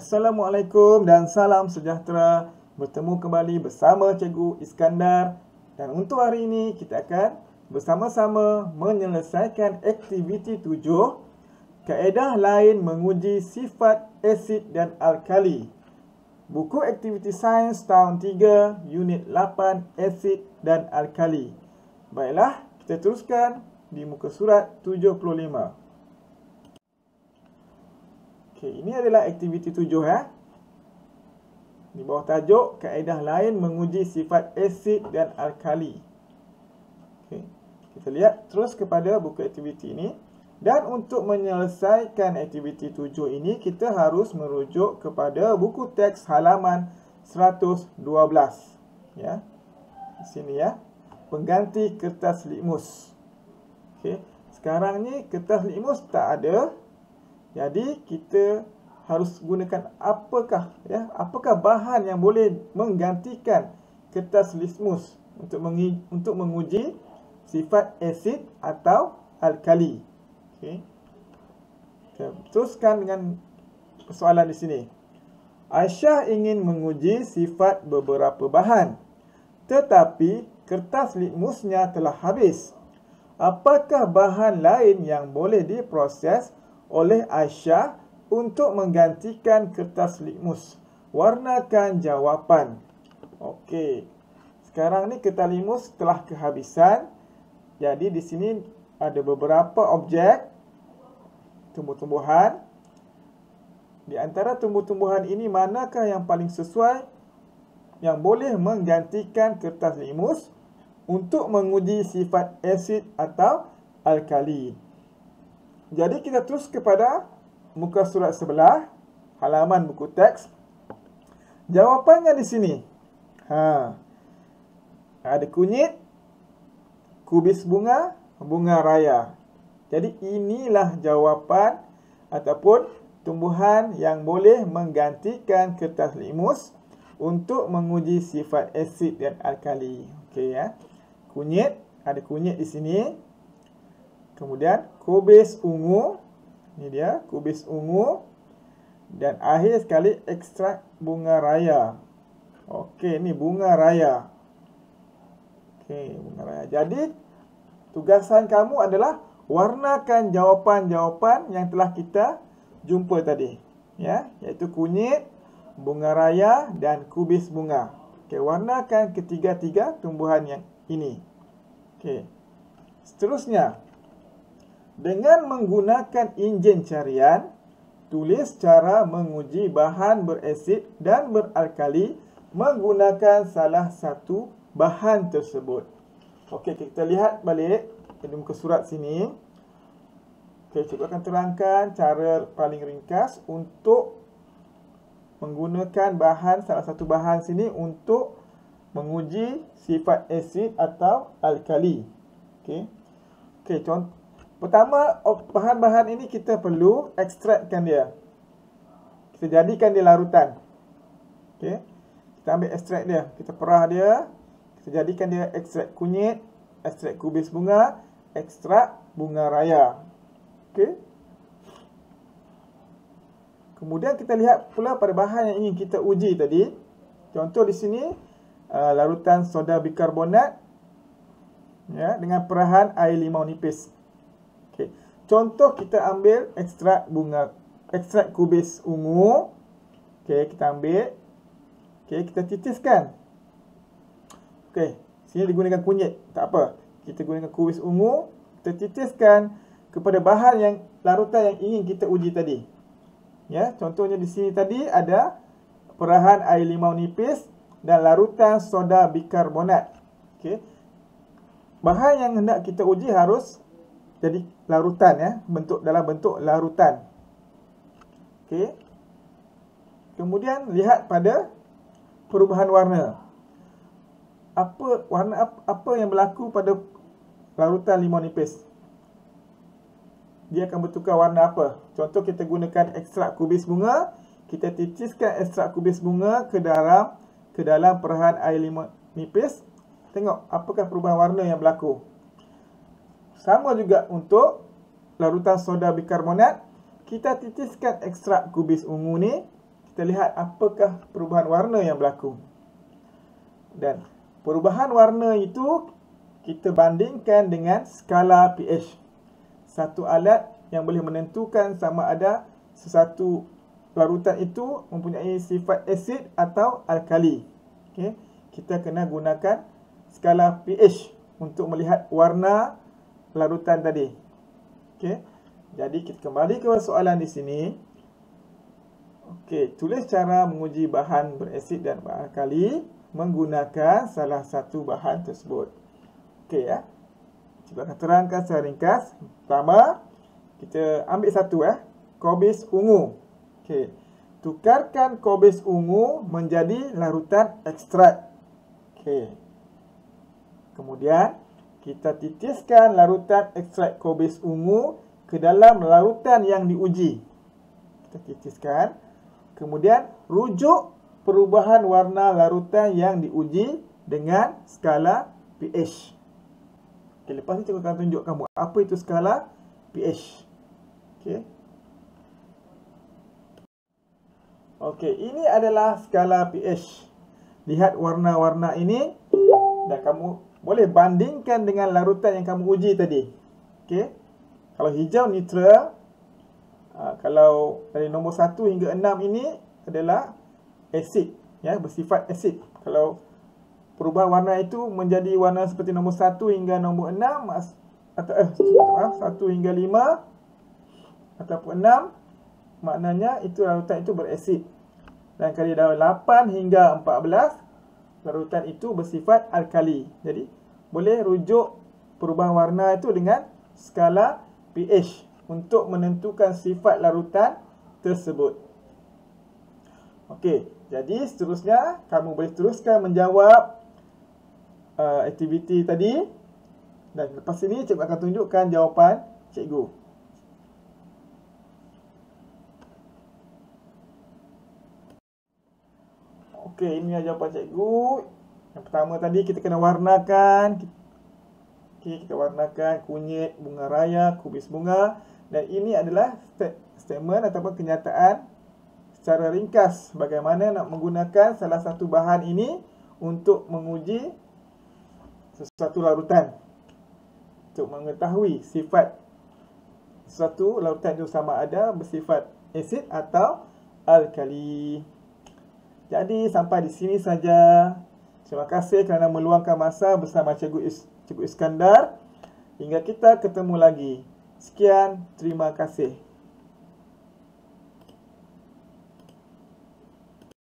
Assalamualaikum dan salam sejahtera. Bertemu kembali bersama Cikgu Iskandar. Dan untuk hari ini kita akan bersama-sama menyelesaikan aktiviti 7, kaedah lain menguji sifat asid dan alkali. Buku aktiviti sains tahun 3, unit 8, asid dan alkali. Baiklah, kita teruskan di muka surat 75. Okey, ini adalah aktiviti 7 ya. Di bawah tajuk kaedah lain menguji sifat asid dan alkali. Okey, kita lihat terus kepada buku aktiviti ini. Dan untuk menyelesaikan aktiviti 7 ini, kita harus merujuk kepada buku teks halaman 112. Ya. Di sini ya. Pengganti kertas litmus. Okey, sekarang ni kertas litmus tak ada. Jadi kita harus gunakan apakah bahan yang boleh menggantikan kertas litmus untuk menguji sifat asid atau alkali. Okey. Kita teruskan dengan persoalan di sini. Aisyah ingin menguji sifat beberapa bahan, tetapi kertas litmusnya telah habis. Apakah bahan lain yang boleh diproses oleh Aisyah untuk menggantikan kertas litmus? Warnakan jawapan. Okey. Sekarang ni kertas litmus telah kehabisan. Jadi di sini ada beberapa objek tumbuh-tumbuhan. Di antara tumbuh-tumbuhan ini manakah yang paling sesuai yang boleh menggantikan kertas litmus untuk menguji sifat asid atau alkali? Jadi kita terus kepada muka surat sebelah, halaman buku teks. Jawapannya di sini. Ada kunyit, kubis bunga, bunga raya. Jadi inilah jawapan ataupun tumbuhan yang boleh menggantikan kertas litmus untuk menguji sifat asid dan alkali. Okey ya. Kunyit, ada kunyit di sini. Kemudian kubis ungu. Ini dia, kubis ungu. Dan akhir sekali ekstrak bunga raya. Okey, ni bunga raya. Okey, bunga raya. Jadi tugasan kamu adalah warnakan jawapan-jawapan yang telah kita jumpa tadi. Ya, iaitu kunyit, bunga raya dan kubis bunga. Okey, warnakan ketiga-tiga tumbuhan yang ini. Okey. Seterusnya, dengan menggunakan enjin carian, tulis cara menguji bahan berasid dan beralkali menggunakan salah satu bahan tersebut. Okey, kita lihat balik di muka surat sini. Okey, cikgu akan terangkan cara paling ringkas untuk menggunakan salah satu bahan sini untuk menguji sifat asid atau alkali. Okey. Okey, contoh pertama, bahan-bahan ini kita perlu ekstrakkan dia. Kita jadikan dia larutan. Okey. Kita ambil ekstrak dia, kita perah dia, kita jadikan dia ekstrak kunyit, ekstrak kubis bunga, ekstrak bunga raya. Okey. Kemudian kita lihat pula pada bahan yang ingin kita uji tadi. Contoh di sini larutan soda bikarbonat ya, dengan perahan air limau nipis. Okey. Contoh kita ambil ekstrak kubis ungu. Okey, kita ambil. Okey, kita titiskan. Okey, sini digunakan kunyit, tak apa. Kita gunakan kubis ungu, kita titiskan kepada bahan yang larutan yang ingin kita uji tadi. Ya, contohnya di sini tadi ada perahan air limau nipis dan larutan soda bikarbonat. Okey. Bahan yang hendak kita uji harus jadi larutan ya, dalam bentuk larutan. Okey. Kemudian lihat pada perubahan warna. Apa yang berlaku pada larutan limau nipis? Dia akan bertukar warna apa? Contoh kita gunakan ekstrak kubis bunga, kita titiskan ekstrak kubis bunga ke dalam perahan air limau nipis. Tengok apakah perubahan warna yang berlaku. Sama juga untuk larutan soda bikarbonat. Kita titiskan ekstrak kubis ungu ni, kita kita lihat apakah perubahan warna yang berlaku. Dan perubahan warna itu kita bandingkan dengan skala pH. Satu alat yang boleh menentukan sama ada sesuatu larutan itu mempunyai sifat asid atau alkali. Okay. Kita kena gunakan skala pH untuk melihat warna larutan tadi. Okay. Jadi kita kembali ke soalan di sini. Okey, tulis cara menguji bahan berasid dan beralkali menggunakan salah satu bahan tersebut. Okey ya. Cuba akan terangkan secara ringkas. Pertama, kita ambil satu kobis ungu. Okey. Tukarkan kobis ungu menjadi larutan ekstrak. Okey. Kemudian kita titiskan larutan ekstrak kobis ungu ke dalam larutan yang diuji. Kita titiskan. Kemudian rujuk perubahan warna larutan yang diuji dengan skala pH. Okay, lepas ni cikgu akan tunjuk kamu apa itu skala pH. Okey. Okey, ini adalah skala pH. Lihat warna-warna ini dan kamu boleh bandingkan dengan larutan yang kamu uji tadi. Okey. Kalau hijau neutral, kalau dari nombor 1 hingga 6 ini adalah asid, ya, bersifat asid. Kalau perubahan warna itu menjadi warna seperti nombor 1 hingga nombor 6 atau 1 hingga 5 ataupun 6, maknanya itu larutan itu berasid. Dan kalau dari 8 hingga 14, larutan itu bersifat alkali. Jadi boleh rujuk perubahan warna itu dengan skala pH untuk menentukan sifat larutan tersebut. Okey, jadi seterusnya kamu boleh teruskan menjawab aktiviti tadi. Dan lepas ini cikgu akan tunjukkan jawapan cikgu. Okey, ini adalah jawapan cikgu. Yang pertama tadi kita kena warnakan. Okey, kita warnakan kunyit, bunga raya, kubis bunga. Dan ini adalah statement ataupun kenyataan secara ringkas bagaimana nak menggunakan salah satu bahan ini untuk menguji sesuatu larutan. Untuk mengetahui sifat sesuatu larutan itu sama ada bersifat asid atau alkali. Jadi sampai di sini saja. Terima kasih kerana meluangkan masa bersama Cikgu Iskandar. Hingga kita ketemu lagi. Sekian, terima kasih.